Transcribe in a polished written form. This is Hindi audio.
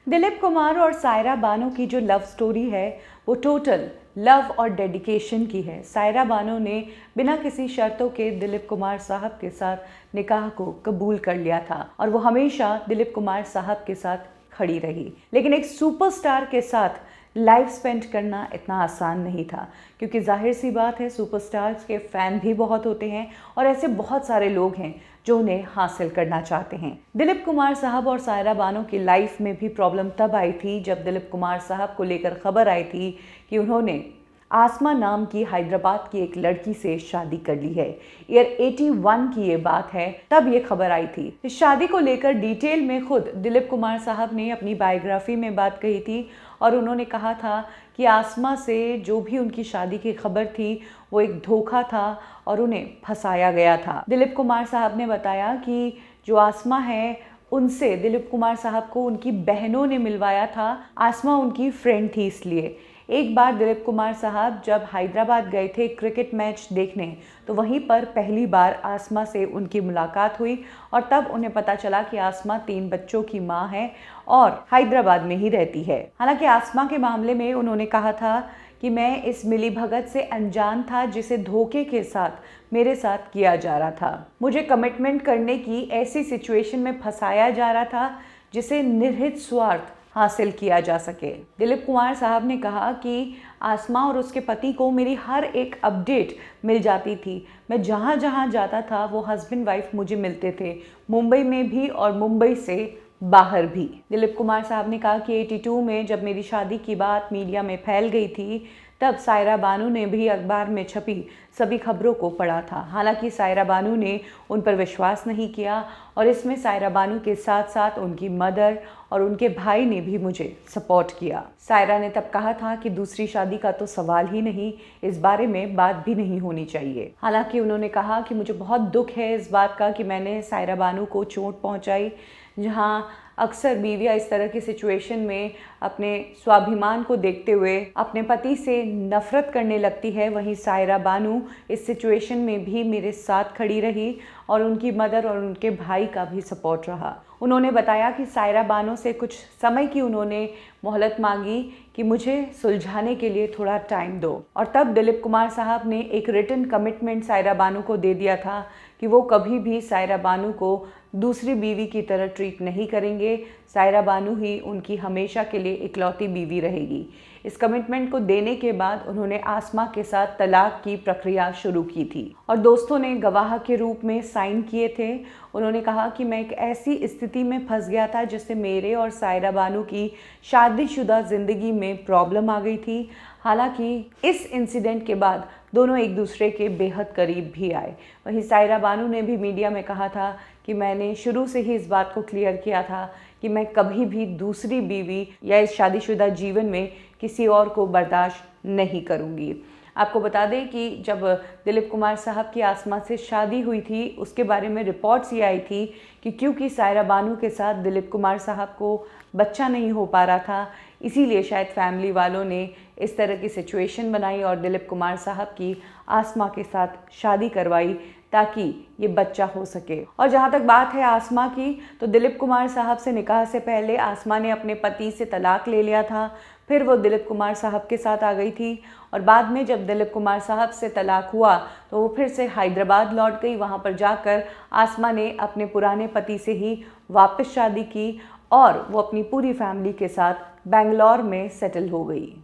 दिलीप कुमार और सायरा बानो की जो लव स्टोरी है वो टोटल लव और डेडिकेशन की है। सायरा बानो ने बिना किसी शर्तों के दिलीप कुमार साहब के साथ निकाह को कबूल कर लिया था और वो हमेशा दिलीप कुमार साहब के साथ खड़ी रही। लेकिन एक सुपरस्टार के साथ लाइफ स्पेंड करना इतना आसान नहीं था, क्योंकि जाहिर सी बात है सुपरस्टार्स के फ़ैन भी बहुत होते हैं और ऐसे बहुत सारे लोग हैं जो उन्हें हासिल करना चाहते हैं। दिलीप कुमार साहब और सायरा बानो की लाइफ में भी प्रॉब्लम तब आई थी जब दिलीप कुमार साहब को लेकर खबर आई थी कि उन्होंने आसमा नाम की हैदराबाद की एक लड़की से शादी कर ली है। ईयर 81 की ये बात है, तब ये खबर आई थी। इस शादी को लेकर डिटेल में खुद दिलीप कुमार साहब ने अपनी बायोग्राफी में बात कही थी और उन्होंने कहा था कि आसमा से जो भी उनकी शादी की खबर थी वो एक धोखा था और उन्हें फंसाया गया था। दिलीप कुमार साहब ने बताया कि जो आसमा है उनसे दिलीप कुमार साहब को उनकी बहनों ने मिलवाया था। आसमा उनकी फ्रेंड थी। इसलिए एक बार दिलीप कुमार साहब जब हैदराबाद गए थे क्रिकेट मैच देखने, तो वहीं पर पहली बार आसमा से उनकी मुलाकात हुई और तब उन्हें पता चला कि आसमा 3 बच्चों की मां है और हैदराबाद में ही रहती है। हालांकि आसमा के मामले में उन्होंने कहा था कि मैं इस मिलीभगत से अनजान था जिसे धोखे के साथ मेरे साथ किया जा रहा था। मुझे कमिटमेंट करने की ऐसी सिचुएशन में फंसाया जा रहा था जिसे निर्हित स्वार्थ हासिल किया जा सके। दिलीप कुमार साहब ने कहा कि आसमा और उसके पति को मेरी हर एक अपडेट मिल जाती थी। मैं जहाँ जहाँ जाता था वो हस्बैंड वाइफ मुझे मिलते थे, मुंबई में भी और मुंबई से बाहर भी। दिलीप कुमार साहब ने कहा कि 82 में जब मेरी शादी की बात मीडिया में फैल गई थी, तब सायरा बानो ने भी अखबार में छपी सभी खबरों को पढ़ा था। हालांकि सायरा बानो ने उन पर विश्वास नहीं किया और इसमें सायरा बानो के साथ साथ उनकी मदर और उनके भाई ने भी मुझे सपोर्ट किया। सायरा ने तब कहा था कि दूसरी शादी का तो सवाल ही नहीं, इस बारे में बात भी नहीं होनी चाहिए। हालांकि उन्होंने कहा कि मुझे बहुत दुख है इस बात का कि मैंने सायरा बानो को चोट पहुंचाई। जहां अक्सर बीवियां इस तरह की सिचुएशन में अपने स्वाभिमान को देखते हुए अपने पति से नफरत करने लगती है, वहीं सायरा बानो इस सिचुएशन में भी मेरे साथ खड़ी रही और उनकी मदर और उनके भाई का भी सपोर्ट रहा। उन्होंने बताया कि सायरा बानो से कुछ समय की उन्होंने मोहलत मांगी कि मुझे सुलझाने के लिए थोड़ा टाइम दो, और तब दिलीप कुमार साहब ने एक रिटन कमिटमेंट सायरा बानो को दे दिया था कि वो कभी भी सायरा बानो को दूसरी बीवी की तरह ट्रीट नहीं करेंगे। सायरा बानो ही उनकी हमेशा के लिए इकलौती बीवी रहेगी। इस कमिटमेंट को देने के बाद उन्होंने आसमा के साथ तलाक की प्रक्रिया शुरू की थी और दोस्तों ने गवाह के रूप में साइन किए थे। उन्होंने कहा कि मैं एक ऐसी स्थिति में फंस गया था जिससे मेरे और सायरा बानो की शादीशुदा ज़िंदगी में प्रॉब्लम आ गई थी। हालांकि इस इंसिडेंट के बाद दोनों एक दूसरे के बेहद करीब भी आए। वहीं सायरा बानो ने भी मीडिया में कहा था कि मैंने शुरू से ही इस बात को क्लियर किया था कि मैं कभी भी दूसरी बीवी या इस शादीशुदा जीवन में किसी और को बर्दाश्त नहीं करूंगी। आपको बता दें कि जब दिलीप कुमार साहब की आसमा से शादी हुई थी, उसके बारे में रिपोर्ट्स ये आई थी कि क्योंकि सायरा बानो के साथ दिलीप कुमार साहब को बच्चा नहीं हो पा रहा था, इसीलिए शायद फैमिली वालों ने इस तरह की सिचुएशन बनाई और दिलीप कुमार साहब की आसमा के साथ शादी करवाई ताकि ये बच्चा हो सके। और जहाँ तक बात है आसमा की, तो दिलीप कुमार साहब से निकाह से पहले आसमा ने अपने पति से तलाक ले लिया था। फिर वो दिलीप कुमार साहब के साथ आ गई थी और बाद में जब दिलीप कुमार साहब से तलाक हुआ तो वो फिर से हैदराबाद लौट गई। वहाँ पर जाकर आसमा ने अपने पुराने पति से ही वापस शादी की और वो अपनी पूरी फैमिली के साथ बेंगलोर में सेटल हो गई।